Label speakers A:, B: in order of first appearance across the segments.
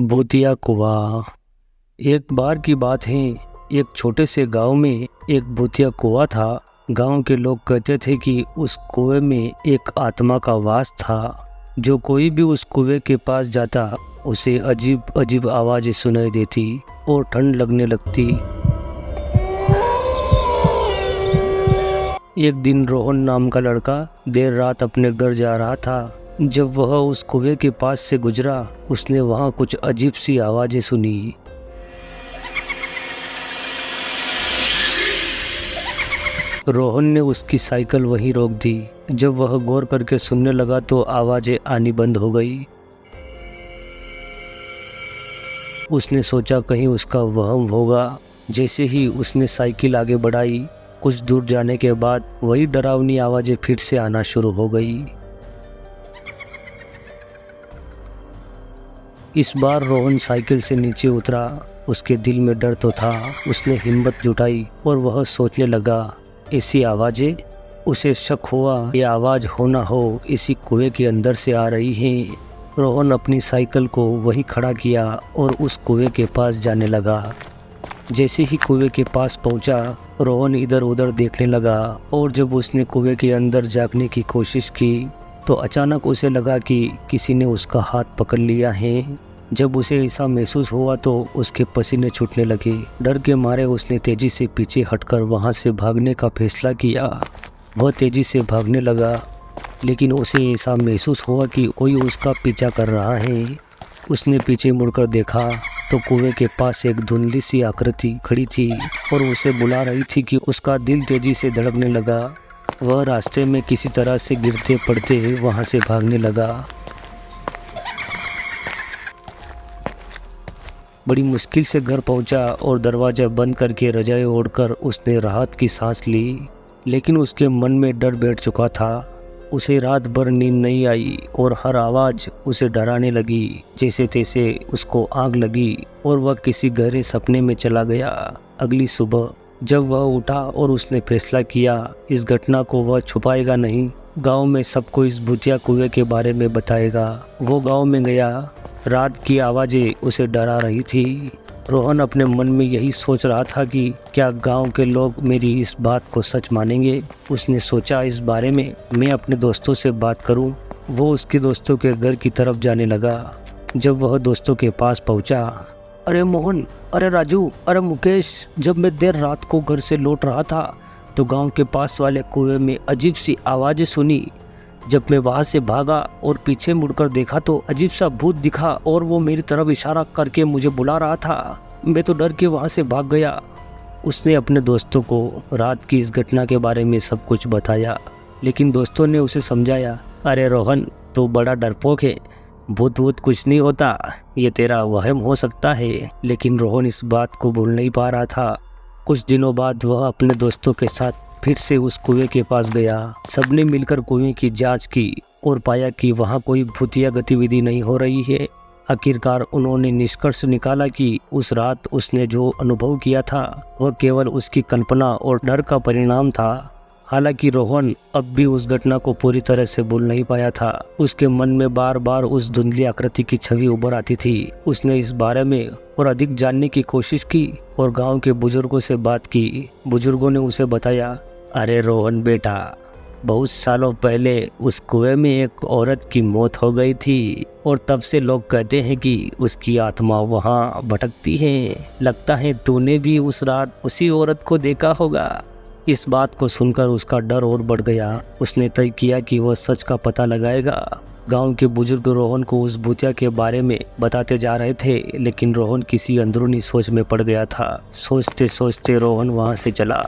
A: भूतिया कुआं। एक बार की बात है, एक छोटे से गांव में एक भूतिया कुआं था। गांव के लोग कहते थे कि उस कुएं में एक आत्मा का वास था। जो कोई भी उस कुएं के पास जाता उसे अजीब अजीब आवाज़ें सुनाई देती और ठंड लगने लगती। एक दिन रोहन नाम का लड़का देर रात अपने घर जा रहा था। जब वह उस कुएं के पास से गुजरा, उसने वहां कुछ अजीब सी आवाज़ें सुनी। रोहन ने उसकी साइकिल वहीं रोक दी। जब वह गौर करके सुनने लगा तो आवाज़ें आनी बंद हो गई। उसने सोचा कहीं उसका वहम होगा। जैसे ही उसने साइकिल आगे बढ़ाई, कुछ दूर जाने के बाद वही डरावनी आवाज़ें फिर से आना शुरू हो गई। इस बार रोहन साइकिल से नीचे उतरा। उसके दिल में डर तो था। उसने हिम्मत जुटाई और वह सोचने लगा, ऐसी आवाज़ें। उसे शक हुआ ये आवाज़ हो ना हो इसी कुएं के अंदर से आ रही है। रोहन अपनी साइकिल को वहीं खड़ा किया और उस कुएं के पास जाने लगा। जैसे ही कुएं के पास पहुंचा, रोहन इधर उधर देखने लगा और जब उसने कुएं के अंदर झांकने की कोशिश की तो अचानक उसे लगा कि किसी ने उसका हाथ पकड़ लिया है। जब उसे ऐसा महसूस हुआ तो उसके पसीने छूटने लगे। डर के मारे उसने तेजी से पीछे हटकर वहां से भागने का फैसला किया। वह तेजी से भागने लगा, लेकिन उसे ऐसा महसूस हुआ कि कोई उसका पीछा कर रहा है। उसने पीछे मुड़कर देखा तो कुएं के पास एक धुंधली सी आकृति खड़ी थी और उसे बुला रही थी कि उसका दिल तेजी से धड़कने लगा। वह रास्ते में किसी तरह से गिरते पड़ते वहां से भागने लगा। बड़ी मुश्किल से घर पहुंचा और दरवाजा बंद करके रजाई ओढ़कर उसने राहत की सांस ली। लेकिन उसके मन में डर बैठ चुका था। उसे रात भर नींद नहीं आई और हर आवाज़ उसे डराने लगी। जैसे तैसे उसको आग लगी और वह किसी गहरे सपने में चला गया। अगली सुबह जब वह उठा और उसने फैसला किया इस घटना को वह छुपाएगा नहीं, गांव में सबको इस भूतिया कुएं के बारे में बताएगा। वो गांव में गया। रात की आवाज़ें उसे डरा रही थी। रोहन अपने मन में यही सोच रहा था कि क्या गांव के लोग मेरी इस बात को सच मानेंगे। उसने सोचा इस बारे में मैं अपने दोस्तों से बात करूं। वो उसके दोस्तों के घर की तरफ जाने लगा। जब वह दोस्तों के पास पहुंचा, अरे मोहन, अरे राजू, अरे मुकेश, जब मैं देर रात को घर से लौट रहा था तो गांव के पास वाले कुएं में अजीब सी आवाज़ें सुनी। जब मैं वहां से भागा और पीछे मुड़कर देखा तो अजीब सा भूत दिखा और वो मेरी तरफ इशारा करके मुझे बुला रहा था। मैं तो डर के वहां से भाग गया। उसने अपने दोस्तों को रात की इस घटना के बारे में सब कुछ बताया, लेकिन दोस्तों ने उसे समझाया, अरे रोहन, तू बड़ा डरपोक है, भूत वूत कुछ नहीं होता, ये तेरा वहम हो सकता है। लेकिन रोहन इस बात को भूल नहीं पा रहा था। कुछ दिनों बाद वह अपने दोस्तों के साथ फिर से उस कुएं के पास गया। सबने मिलकर कुएं की जांच की और पाया कि वहां कोई भूतिया गतिविधि नहीं हो रही है। आखिरकार उन्होंने निष्कर्ष निकाला कि उस रात उसने जो अनुभव किया था वह केवल उसकी कल्पना और डर का परिणाम था। हालांकि रोहन अब भी उस घटना को पूरी तरह से भूल नहीं पाया था। उसके मन में बार बार उस धुंधली आकृति की छवि उभर आती थी। उसने इस बारे में और अधिक जानने की कोशिश की और गांव के बुजुर्गों से बात की। बुजुर्गों ने उसे बताया, अरे रोहन बेटा, बहुत सालों पहले उस कुएं में एक औरत की मौत हो गई थी और तब से लोग कहते हैं कि उसकी आत्मा वहां भटकती है। लगता है तूने भी उस रात उसी औरत को देखा होगा। इस बात को सुनकर उसका डर और बढ़ गया। उसने तय किया कि वह सच का पता लगाएगा। गांव के बुजुर्ग रोहन को उस भूतिया के बारे में बताते जा रहे थे, लेकिन रोहन किसी अंदरूनी सोच में पड़ गया था। सोचते सोचते रोहन वहां से चला।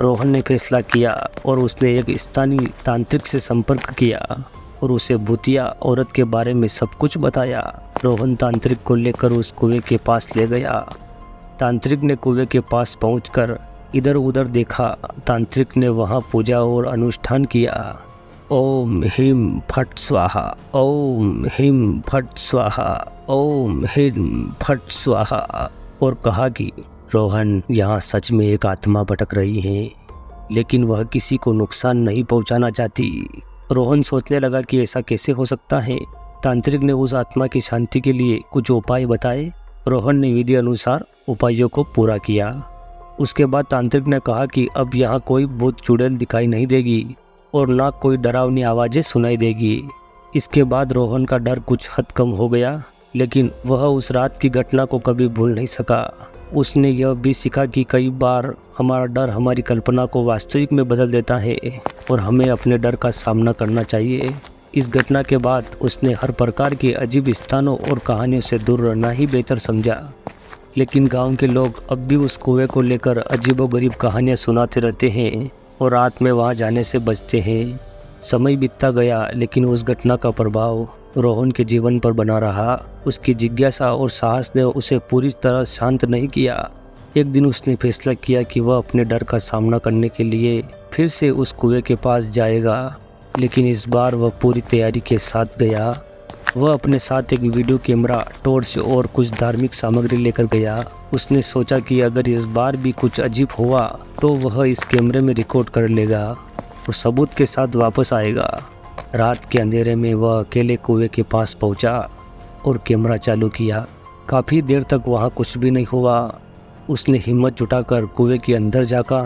A: रोहन ने फैसला किया और उसने एक स्थानीय तांत्रिक से संपर्क किया और उसे भूतिया औरत के बारे में सब कुछ बताया। रोहन तांत्रिक को लेकर उस कुएं के पास ले गया। तांत्रिक ने कुएं के पास पहुंचकर इधर उधर देखा। तांत्रिक ने वहां पूजा और अनुष्ठान किया। ओम ह्रीं फट स्वाहा, ओम ह्रीं फट स्वाहा, ओम ह्रीं फट स्वाहा, और कहा कि रोहन, यहाँ सच में एक आत्मा भटक रही है, लेकिन वह किसी को नुकसान नहीं पहुँचाना चाहती। रोहन सोचने लगा कि ऐसा कैसे हो सकता है। तांत्रिक ने उस आत्मा की शांति के लिए कुछ उपाय बताए। रोहन ने विधि अनुसार उपायों को पूरा किया। उसके बाद तांत्रिक ने कहा कि अब यहाँ कोई भूत चुड़ैल दिखाई नहीं देगी और ना कोई डरावनी आवाज़ें सुनाई देगी। इसके बाद रोहन का डर कुछ हद कम हो गया, लेकिन वह उस रात की घटना को कभी भूल नहीं सका। उसने यह भी सीखा कि कई बार हमारा डर हमारी कल्पना को वास्तविक में बदल देता है और हमें अपने डर का सामना करना चाहिए। इस घटना के बाद उसने हर प्रकार के अजीब स्थानों और कहानियों से दूर रहना ही बेहतर समझा। लेकिन गांव के लोग अब भी उस कुएं को लेकर अजीबोगरीब कहानियां सुनाते रहते हैं और रात में वहां जाने से बचते हैं। समय बीतता गया, लेकिन उस घटना का प्रभाव रोहन के जीवन पर बना रहा। उसकी जिज्ञासा और साहस ने उसे पूरी तरह शांत नहीं किया। एक दिन उसने फैसला किया कि वह अपने डर का सामना करने के लिए फिर से उस कुएं के पास जाएगा, लेकिन इस बार वह पूरी तैयारी के साथ गया। वह अपने साथ एक वीडियो कैमरा, टॉर्च और कुछ धार्मिक सामग्री लेकर गया। उसने सोचा कि अगर इस बार भी कुछ अजीब हुआ तो वह इस कैमरे में रिकॉर्ड कर लेगा और सबूत के साथ वापस आएगा। रात के अंधेरे में वह अकेले कुएं के पास पहुंचा और कैमरा चालू किया। काफ़ी देर तक वहां कुछ भी नहीं हुआ। उसने हिम्मत जुटाकर कुएं के अंदर झाँका।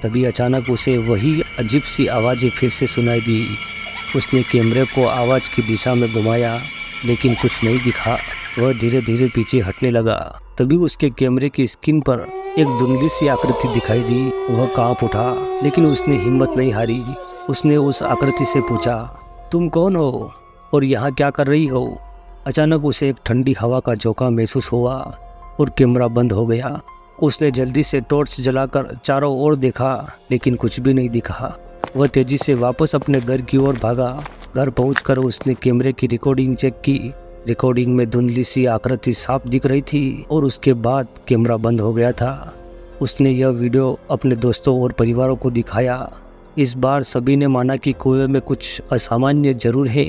A: तभी अचानक उसे वही अजीब सी आवाज़ें फिर से सुनाई दी। उसने कैमरे को आवाज़ की दिशा में घुमाया, लेकिन कुछ नहीं दिखा। वह धीरे धीरे पीछे हटने लगा। तभी उसके कैमरे की स्क्रीन पर एक धुंधली सी आकृति दिखाई दी। वह कांप उठा, लेकिन उसने हिम्मत नहीं हारी। उसने उस आकृति से पूछा, तुम कौन हो और यहाँ क्या कर रही हो? अचानक उसे एक ठंडी हवा का झोंका महसूस हुआ और कैमरा बंद हो गया। उसने जल्दी से टॉर्च जलाकर चारों ओर देखा, लेकिन कुछ भी नहीं दिखा। वह तेजी से वापस अपने घर की ओर भागा। घर पहुंचकर उसने कैमरे की रिकॉर्डिंग चेक की। रिकॉर्डिंग में धुंधली सी आकृति साफ दिख रही थी और उसके बाद कैमरा बंद हो गया था। उसने यह वीडियो अपने दोस्तों और परिवारों को दिखाया। इस बार सभी ने माना कि कुएं में कुछ असामान्य जरूर है।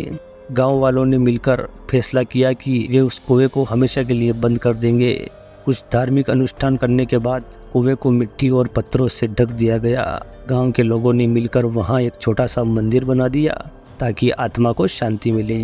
A: गांव वालों ने मिलकर फैसला किया कि वे उस कुएं को हमेशा के लिए बंद कर देंगे। कुछ धार्मिक अनुष्ठान करने के बाद कुएं को मिट्टी और पत्थरों से ढक दिया गया। गांव के लोगों ने मिलकर वहां एक छोटा सा मंदिर बना दिया ताकि आत्मा को शांति मिले।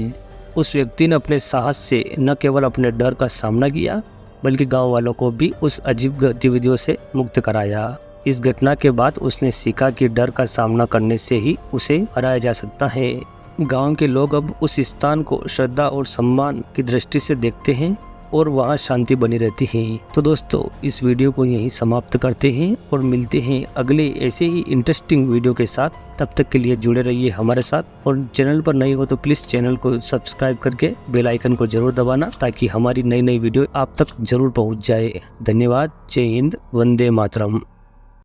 A: उस व्यक्ति ने अपने साहस से न केवल अपने डर का सामना किया, बल्कि गांव वालों को भी उस अजीब गतिविधियों से मुक्त कराया। इस घटना के बाद उसने सीखा कि डर का सामना करने से ही उसे हराया जा सकता है। गांव के लोग अब उस स्थान को श्रद्धा और सम्मान की दृष्टि से देखते हैं और वहाँ शांति बनी रहती है। तो दोस्तों, इस वीडियो को यहीं समाप्त करते हैं और मिलते हैं अगले ऐसे ही इंटरेस्टिंग वीडियो के साथ। तब तक के लिए जुड़े रहिए हमारे साथ और चैनल पर नए हो तो प्लीज़ चैनल को सब्सक्राइब करके बेल आइकन को जरूर दबाना, ताकि हमारी नई नई वीडियो आप तक जरूर पहुँच जाए। धन्यवाद। जय हिंद। वंदे मातरम।